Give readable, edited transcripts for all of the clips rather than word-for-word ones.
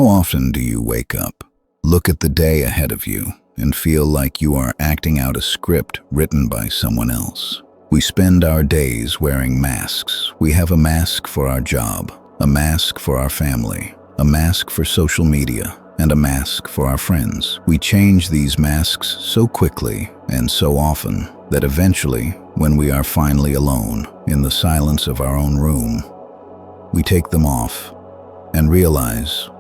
How often do you wake up, look at the day ahead of you, and feel like you are acting out a script written by someone else? We spend our days wearing masks. We have a mask for our job, a mask for our family, a mask for social media, and a mask for our friends. We change these masks so quickly and so often that eventually, when we are finally alone in the silence of our own room, we take them off and realize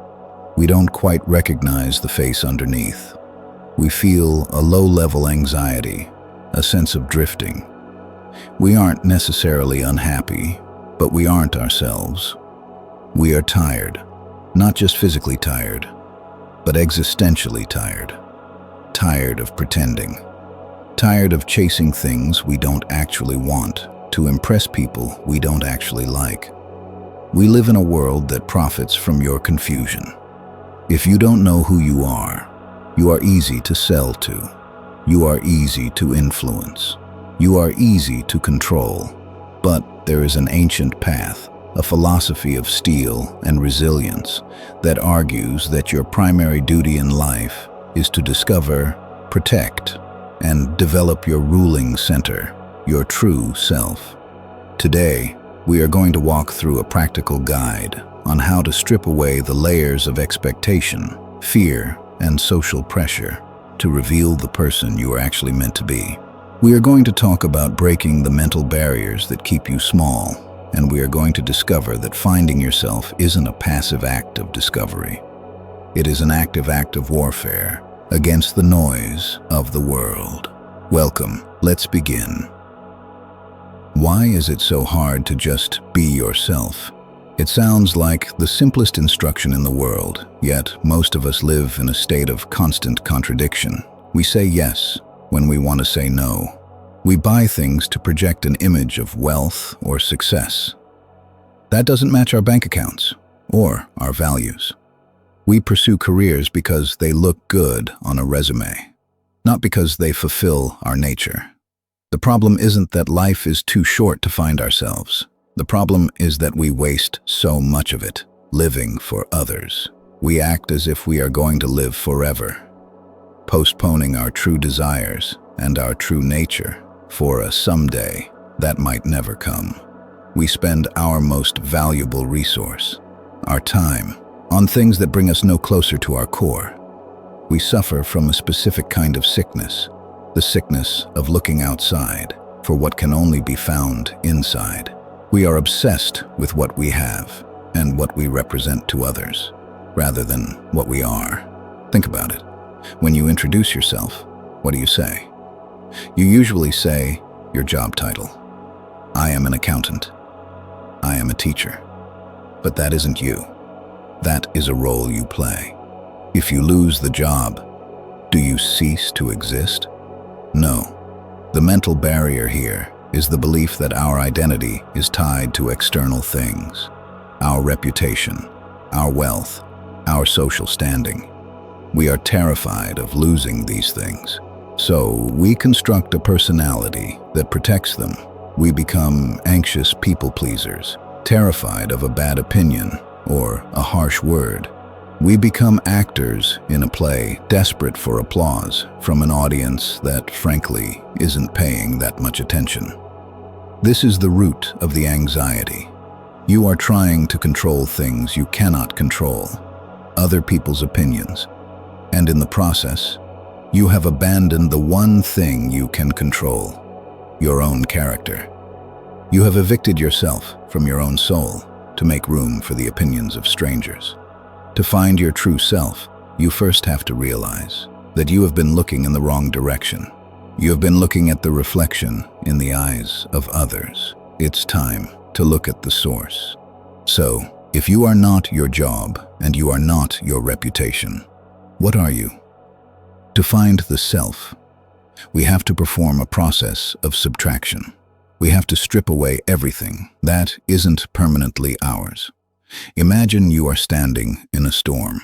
we don't quite recognize the face underneath. We feel a low-level anxiety, a sense of drifting. We aren't necessarily unhappy, but we aren't ourselves. We are tired, not just physically tired, but existentially tired. Tired of pretending. Tired of chasing things we don't actually want to impress people we don't actually like. We live in a world that profits from your confusion. If you don't know who you are easy to sell to. You are easy to influence. You are easy to control. But there is an ancient path, a philosophy of steel and resilience that argues that your primary duty in life is to discover, protect, and develop your ruling center, your true self. Today, we are going to walk through a practical guide on how to strip away the layers of expectation, fear, and social pressure to reveal the person you are actually meant to be. We are going to talk about breaking the mental barriers that keep you small, and we are going to discover that finding yourself isn't a passive act of discovery. It is an active act of warfare against the noise of the world. Welcome, let's begin. Why is it so hard to just be yourself? It sounds like the simplest instruction in the world, yet most of us live in a state of constant contradiction. We say yes when we want to say no. We buy things to project an image of wealth or success. That doesn't match our bank accounts or our values. We pursue careers because they look good on a resume, not because they fulfill our nature. The problem isn't that life is too short to find ourselves. The problem is that we waste so much of it living for others. We act as if we are going to live forever, postponing our true desires and our true nature for a someday that might never come. We spend our most valuable resource, our time, on things that bring us no closer to our core. We suffer from a specific kind of sickness, the sickness of looking outside for what can only be found inside. We are obsessed with what we have and what we represent to others, rather than what we are. Think about it. When you introduce yourself, what do you say? You usually say your job title. I am an accountant. I am a teacher. But that isn't you. That is a role you play. If you lose the job, do you cease to exist? No. The mental barrier here is the belief that our identity is tied to external things, our reputation, our wealth, our social standing. We are terrified of losing these things. So we construct a personality that protects them. We become anxious people pleasers, terrified of a bad opinion or a harsh word. We become actors in a play, desperate for applause from an audience that, frankly, isn't paying that much attention. This is the root of the anxiety. You are trying to control things you cannot control, other people's opinions, and in the process, you have abandoned the one thing you can control, your own character. You have evicted yourself from your own soul to make room for the opinions of strangers. To find your true self, you first have to realize that you have been looking in the wrong direction. You have been looking at the reflection in the eyes of others. It's time to look at the source. So, if you are not your job and you are not your reputation, what are you? To find the self, we have to perform a process of subtraction. We have to strip away everything that isn't permanently ours. Imagine you are standing in a storm.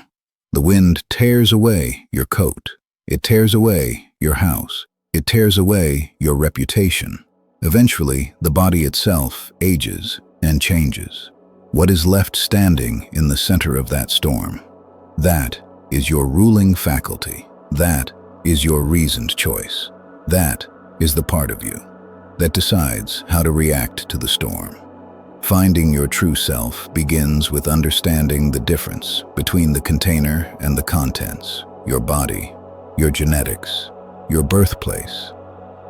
The wind tears away your coat. It tears away your house. It tears away your reputation. Eventually, the body itself ages and changes. What is left standing in the center of that storm? That is your ruling faculty. That is your reasoned choice. That is the part of you that decides how to react to the storm. Finding your true self begins with understanding the difference between the container and the contents, your body, your genetics, your birthplace.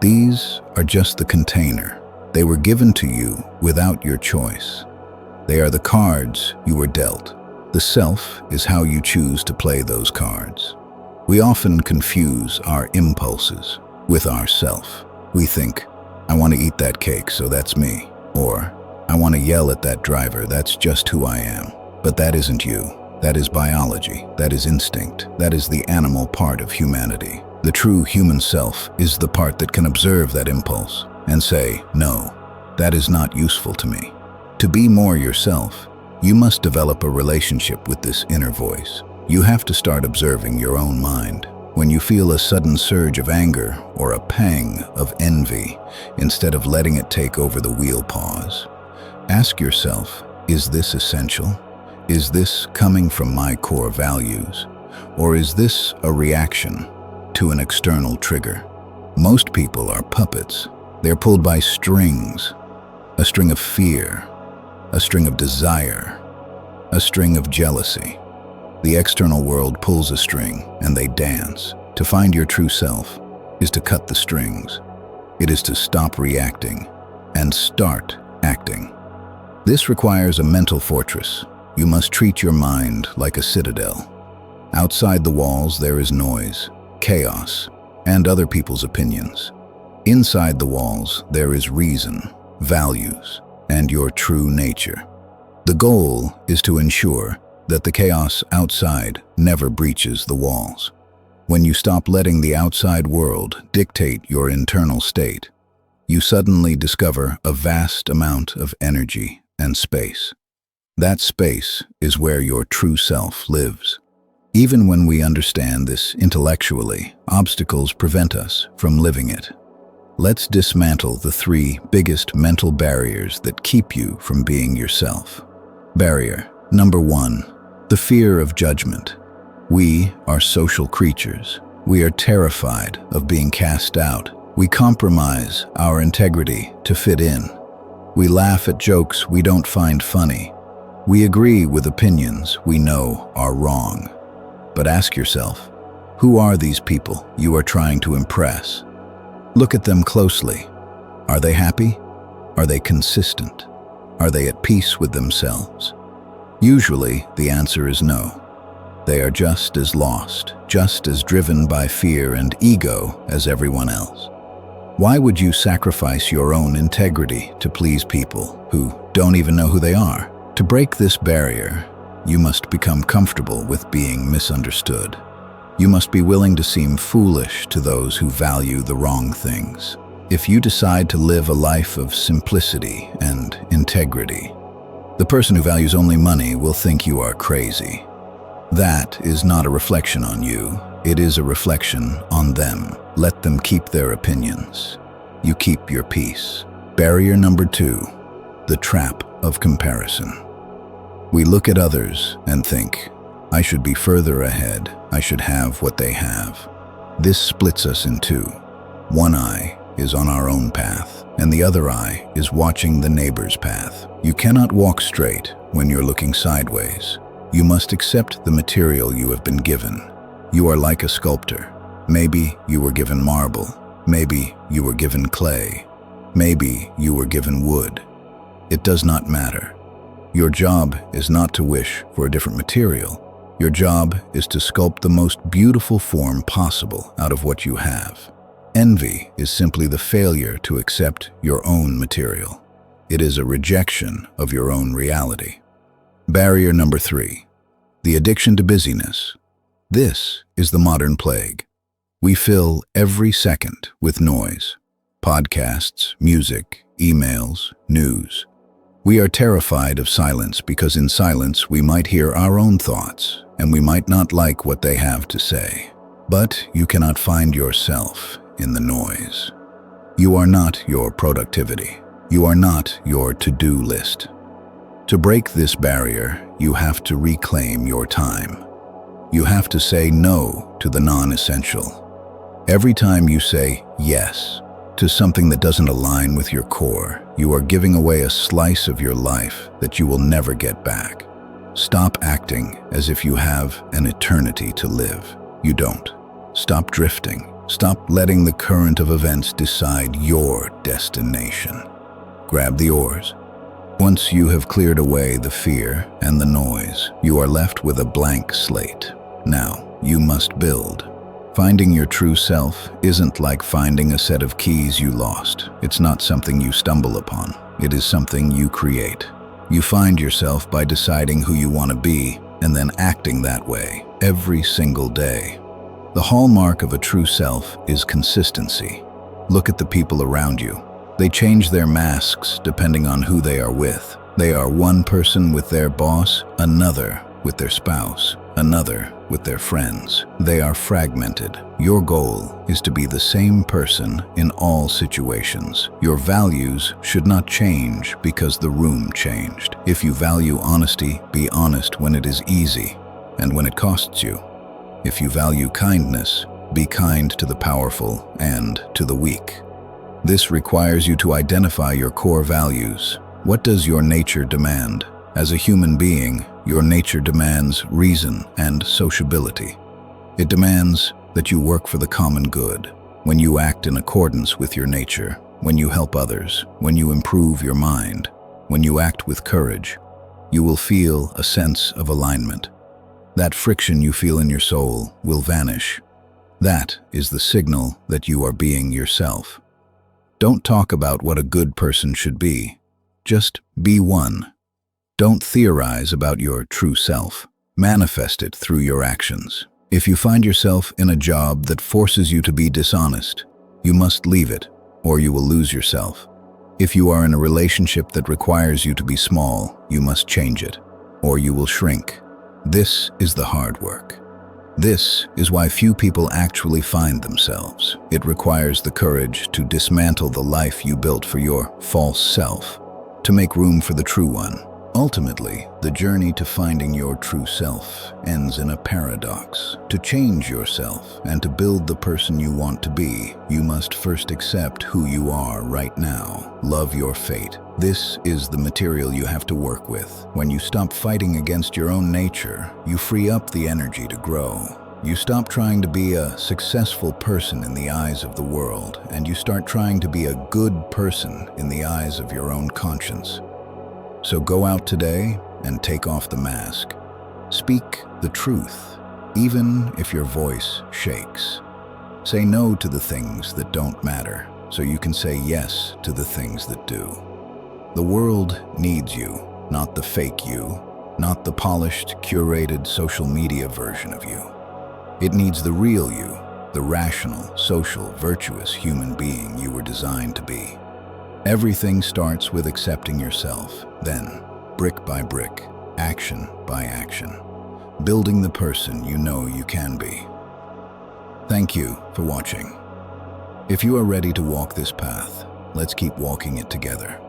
These are just the container. They were given to you without your choice. They are the cards you were dealt. The self is how you choose to play those cards. We often confuse our impulses with our self. We think, I want to eat that cake, so that's me. Or, I want to yell at that driver, that's just who I am. But that isn't you. That is biology. That is instinct. That is the animal part of humanity. The true human self is the part that can observe that impulse and say, no, that is not useful to me. To be more yourself, you must develop a relationship with this inner voice. You have to start observing your own mind. When you feel a sudden surge of anger or a pang of envy, instead of letting it take over the wheel, pause. Ask yourself, is this essential? Is this coming from my core values? Or is this a reaction to an external trigger? Most people are puppets. They're pulled by strings. A string of fear, a string of desire, a string of jealousy. The external world pulls a string and they dance. To find your true self is to cut the strings. It is to stop reacting and start acting. This requires a mental fortress. You must treat your mind like a citadel. Outside the walls there is noise, chaos, and other people's opinions. Inside the walls there is reason, values, and your true nature. The goal is to ensure that the chaos outside never breaches the walls. When you stop letting the outside world dictate your internal state, you suddenly discover a vast amount of energy and space. That space is where your true self lives. Even when we understand this intellectually, obstacles prevent us from living it. Let's dismantle the 3 biggest mental barriers that keep you from being yourself. Barrier number 1, the fear of judgment. We are social creatures. We are terrified of being cast out. We compromise our integrity to fit in. We laugh at jokes we don't find funny. We agree with opinions we know are wrong. But ask yourself, who are these people you are trying to impress? Look at them closely. Are they happy? Are they consistent? Are they at peace with themselves? Usually, the answer is no. They are just as lost, just as driven by fear and ego as everyone else. Why would you sacrifice your own integrity to please people who don't even know who they are? To break this barrier, you must become comfortable with being misunderstood. You must be willing to seem foolish to those who value the wrong things. If you decide to live a life of simplicity and integrity, the person who values only money will think you are crazy. That is not a reflection on you. It is a reflection on them. Let them keep their opinions. You keep your peace. Barrier number 2, the trap of comparison. We look at others and think, I should be further ahead. I should have what they have. This splits us in 2. One eye is on our own path, and the other eye is watching the neighbor's path. You cannot walk straight when you're looking sideways. You must accept the material you have been given. You are like a sculptor. Maybe you were given marble. Maybe you were given clay. Maybe you were given wood. It does not matter. Your job is not to wish for a different material. Your job is to sculpt the most beautiful form possible out of what you have. Envy is simply the failure to accept your own material. It is a rejection of your own reality. Barrier number 3, the addiction to busyness. This is the modern plague. We fill every second with noise. Podcasts, music, emails, news. We are terrified of silence because in silence we might hear our own thoughts and we might not like what they have to say. But you cannot find yourself in the noise. You are not your productivity. You are not your to-do list. To break this barrier, you have to reclaim your time. You have to say no to the non-essential. Every time you say yes to something that doesn't align with your core, you are giving away a slice of your life that you will never get back. Stop acting as if you have an eternity to live. You don't. Stop drifting. Stop letting the current of events decide your destination. Grab the oars. Once you have cleared away the fear and the noise, you are left with a blank slate. Now, you must build. Finding your true self isn't like finding a set of keys you lost. It's not something you stumble upon. It is something you create. You find yourself by deciding who you want to be and then acting that way every single day. The hallmark of a true self is consistency. Look at the people around you. They change their masks depending on who they are with. They are one person with their boss, another with their spouse, another with their friends. They are fragmented. Your goal is to be the same person in all situations. Your values should not change because the room changed. If you value honesty, be honest when it is easy and when it costs you. If you value kindness, be kind to the powerful and to the weak. This requires you to identify your core values. What does your nature demand? As a human being, your nature demands reason and sociability. It demands that you work for the common good. When you act in accordance with your nature, when you help others, when you improve your mind, when you act with courage, you will feel a sense of alignment. That friction you feel in your soul will vanish. That is the signal that you are being yourself. Don't talk about what a good person should be. Just be one. Don't theorize about your true self. Manifest it through your actions. If you find yourself in a job that forces you to be dishonest, you must leave it, or you will lose yourself. If you are in a relationship that requires you to be small, you must change it, or you will shrink. This is the hard work. This is why few people actually find themselves. It requires the courage to dismantle the life you built for your false self, to make room for the true one. Ultimately, the journey to finding your true self ends in a paradox. To change yourself and to build the person you want to be, you must first accept who you are right now. Love your fate. This is the material you have to work with. When you stop fighting against your own nature, you free up the energy to grow. You stop trying to be a successful person in the eyes of the world, and you start trying to be a good person in the eyes of your own conscience. So go out today and take off the mask. Speak the truth, even if your voice shakes. Say no to the things that don't matter, so you can say yes to the things that do. The world needs you, not the fake you, not the polished, curated social media version of you. It needs the real you, the rational, social, virtuous human being you were designed to be. Everything starts with accepting yourself, then, brick by brick, action by action, building the person you know you can be. Thank you for watching. If you are ready to walk this path, let's keep walking it together.